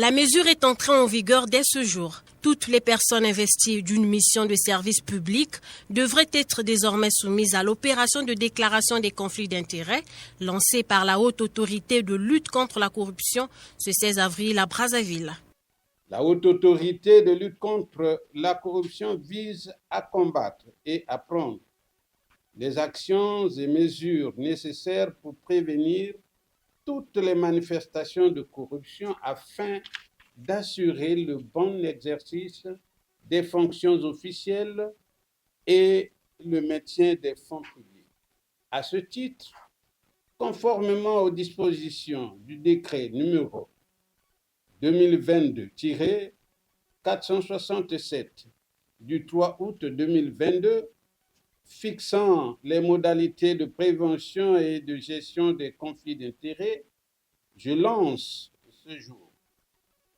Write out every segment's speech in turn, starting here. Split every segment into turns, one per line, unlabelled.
La mesure est entrée en vigueur dès ce jour. Toutes les personnes investies d'une mission de service public devraient être désormais soumises à l'opération de déclaration des conflits d'intérêts lancée par la Haute Autorité de lutte contre la corruption ce 16 avril à Brazzaville.
La Haute Autorité de lutte contre la corruption vise à combattre et à prendre les actions et mesures nécessaires pour prévenir toutes les manifestations de corruption afin d'assurer le bon exercice des fonctions officielles et le maintien des fonds publics. À ce titre, conformément aux dispositions du décret numéro 2022-467 du 3 août 2022, fixant les modalités de prévention et de gestion des conflits d'intérêts, je lance ce jour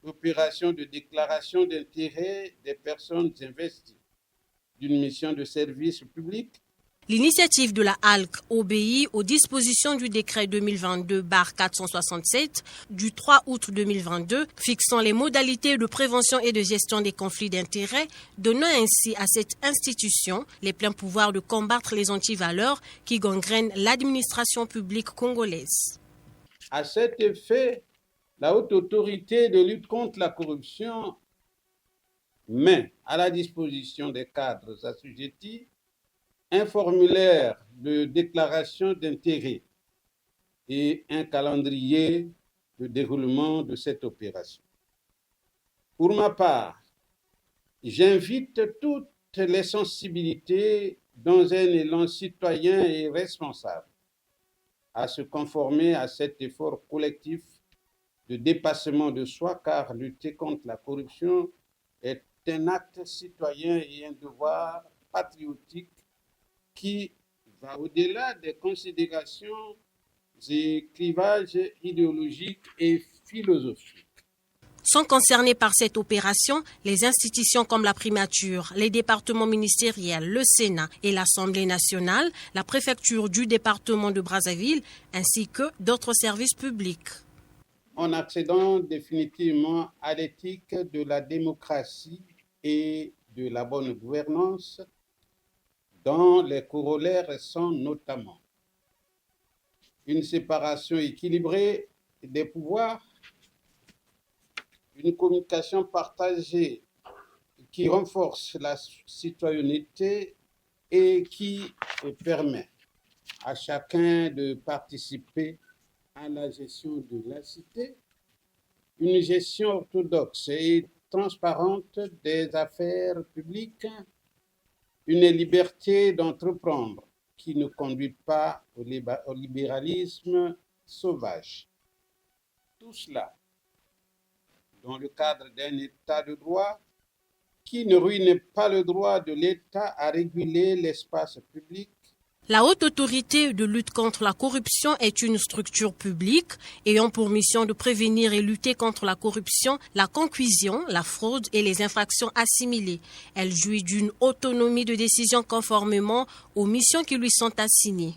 l'opération de déclaration d'intérêt des personnes investies d'une mission de service public.
L'initiative de la HALC obéit aux dispositions du décret 2022-467 du 3 août 2022 fixant les modalités de prévention et de gestion des conflits d'intérêts, donnant ainsi à cette institution les pleins pouvoirs de combattre les antivaleurs qui gangrènent l'administration publique congolaise.
À cet effet, la Haute Autorité de lutte contre la corruption met à la disposition des cadres assujettis un formulaire de déclaration d'intérêt et un calendrier de déroulement de cette opération. Pour ma part, j'invite toutes les sensibilités dans un élan citoyen et responsable à se conformer à cet effort collectif de dépassement de soi, car lutter contre la corruption est un acte citoyen et un devoir patriotique qui va au-delà des considérations et clivages idéologiques et philosophiques.
Sont concernés par cette opération les institutions comme la primature, les départements ministériels, le Sénat et l'Assemblée nationale, la préfecture du département de Brazzaville, ainsi que d'autres services publics.
En accédant définitivement à l'éthique de la démocratie et de la bonne gouvernance, dont les corollaires sont notamment une séparation équilibrée des pouvoirs, une communication partagée qui renforce la citoyenneté et qui permet à chacun de participer à la gestion de la cité, une gestion orthodoxe et transparente des affaires publiques, une liberté d'entreprendre qui ne conduit pas au libéralisme sauvage. Tout cela dans le cadre d'un État de droit qui ne ruine pas le droit de l'État à réguler l'espace public.
La Haute Autorité de lutte contre la corruption est une structure publique ayant pour mission de prévenir et lutter contre la corruption, la concussion, la fraude et les infractions assimilées. Elle jouit d'une autonomie de décision conformément aux missions qui lui sont assignées.